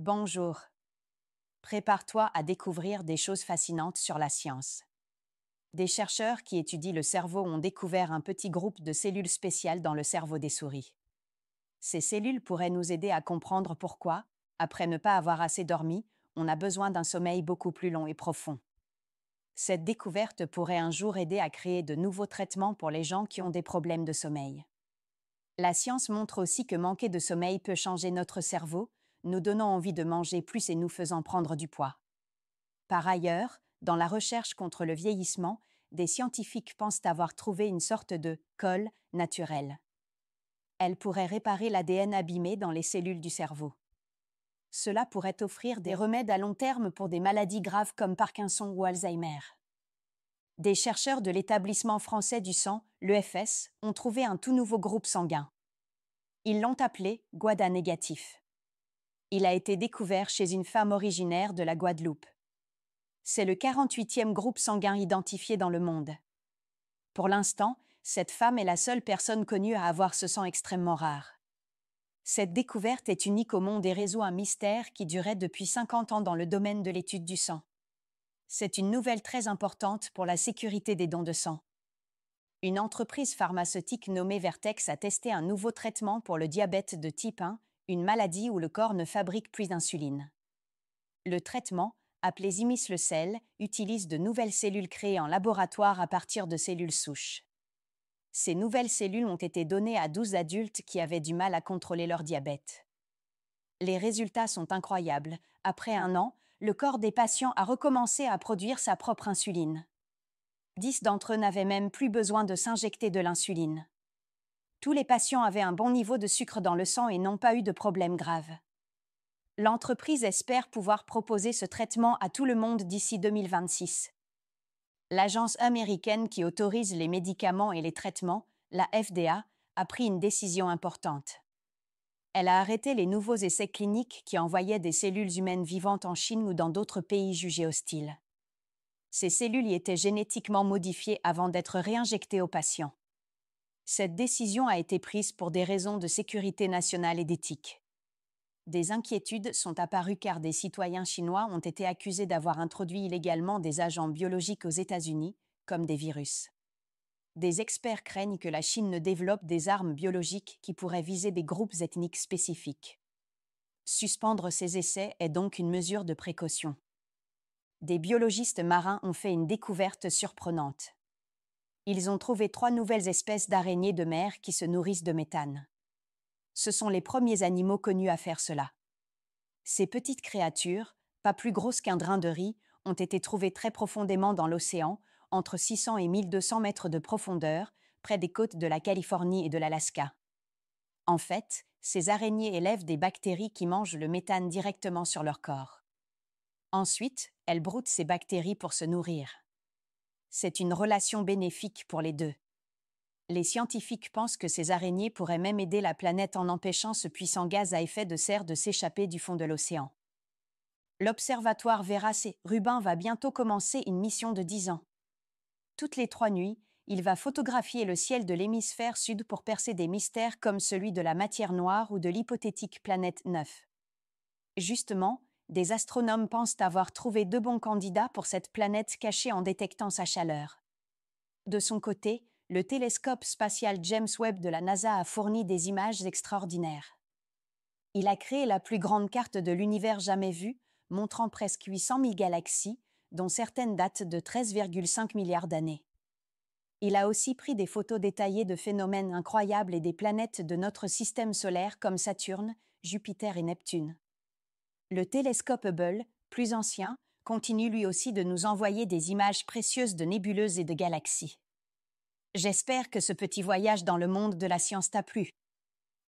Bonjour. Prépare-toi à découvrir des choses fascinantes sur la science. Des chercheurs qui étudient le cerveau ont découvert un petit groupe de cellules spéciales dans le cerveau des souris. Ces cellules pourraient nous aider à comprendre pourquoi, après ne pas avoir assez dormi, on a besoin d'un sommeil beaucoup plus long et profond. Cette découverte pourrait un jour aider à créer de nouveaux traitements pour les gens qui ont des problèmes de sommeil. La science montre aussi que manquer de sommeil peut changer notre cerveau, nous donnant envie de manger plus et nous faisant prendre du poids. Par ailleurs, dans la recherche contre le vieillissement, des scientifiques pensent avoir trouvé une sorte de colle naturelle. Elle pourrait réparer l'ADN abîmé dans les cellules du cerveau. Cela pourrait offrir des remèdes à long terme pour des maladies graves comme Parkinson ou Alzheimer. Des chercheurs de l'établissement français du sang, l'EFS, ont trouvé un tout nouveau groupe sanguin. Ils l'ont appelé Guada négatif. Il a été découvert chez une femme originaire de la Guadeloupe. C'est le 48e groupe sanguin identifié dans le monde. Pour l'instant, cette femme est la seule personne connue à avoir ce sang extrêmement rare. Cette découverte est unique au monde et résout un mystère qui durait depuis 50 ans dans le domaine de l'étude du sang. C'est une nouvelle très importante pour la sécurité des dons de sang. Une entreprise pharmaceutique nommée Vertex a testé un nouveau traitement pour le diabète de type 1, une maladie où le corps ne fabrique plus d'insuline. Le traitement, appelé Zimislecel, utilise de nouvelles cellules créées en laboratoire à partir de cellules souches. Ces nouvelles cellules ont été données à 12 adultes qui avaient du mal à contrôler leur diabète. Les résultats sont incroyables. Après 1 an, le corps des patients a recommencé à produire sa propre insuline. 10 d'entre eux n'avaient même plus besoin de s'injecter de l'insuline. Tous les patients avaient un bon niveau de sucre dans le sang et n'ont pas eu de problème grave. L'entreprise espère pouvoir proposer ce traitement à tout le monde d'ici 2026. L'agence américaine qui autorise les médicaments et les traitements, la FDA, a pris une décision importante. Elle a arrêté les nouveaux essais cliniques qui envoyaient des cellules humaines vivantes en Chine ou dans d'autres pays jugés hostiles. Ces cellules y étaient génétiquement modifiées avant d'être réinjectées aux patients. Cette décision a été prise pour des raisons de sécurité nationale et d'éthique. Des inquiétudes sont apparues car des citoyens chinois ont été accusés d'avoir introduit illégalement des agents biologiques aux États-Unis, comme des virus. Des experts craignent que la Chine ne développe des armes biologiques qui pourraient viser des groupes ethniques spécifiques. Suspendre ces essais est donc une mesure de précaution. Des biologistes marins ont fait une découverte surprenante. Ils ont trouvé 3 nouvelles espèces d'araignées de mer qui se nourrissent de méthane. Ce sont les premiers animaux connus à faire cela. Ces petites créatures, pas plus grosses qu'un grain de riz, ont été trouvées très profondément dans l'océan, entre 600 et 1200 mètres de profondeur, près des côtes de la Californie et de l'Alaska. En fait, ces araignées élèvent des bactéries qui mangent le méthane directement sur leur corps. Ensuite, elles broutent ces bactéries pour se nourrir. C'est une relation bénéfique pour les deux. Les scientifiques pensent que ces araignées pourraient même aider la planète en empêchant ce puissant gaz à effet de serre de s'échapper du fond de l'océan. L'observatoire Vera C. Rubin va bientôt commencer une mission de 10 ans. Toutes les 3 nuits, il va photographier le ciel de l'hémisphère sud pour percer des mystères comme celui de la matière noire ou de l'hypothétique planète 9. Justement, des astronomes pensent avoir trouvé 2 bons candidats pour cette planète cachée en détectant sa chaleur. De son côté, le télescope spatial James Webb de la NASA a fourni des images extraordinaires. Il a créé la plus grande carte de l'univers jamais vue, montrant presque 800 000 galaxies, dont certaines datent de 13,5 milliards d'années. Il a aussi pris des photos détaillées de phénomènes incroyables et des planètes de notre système solaire comme Saturne, Jupiter et Neptune. Le télescope Hubble, plus ancien, continue lui aussi de nous envoyer des images précieuses de nébuleuses et de galaxies. J'espère que ce petit voyage dans le monde de la science t'a plu.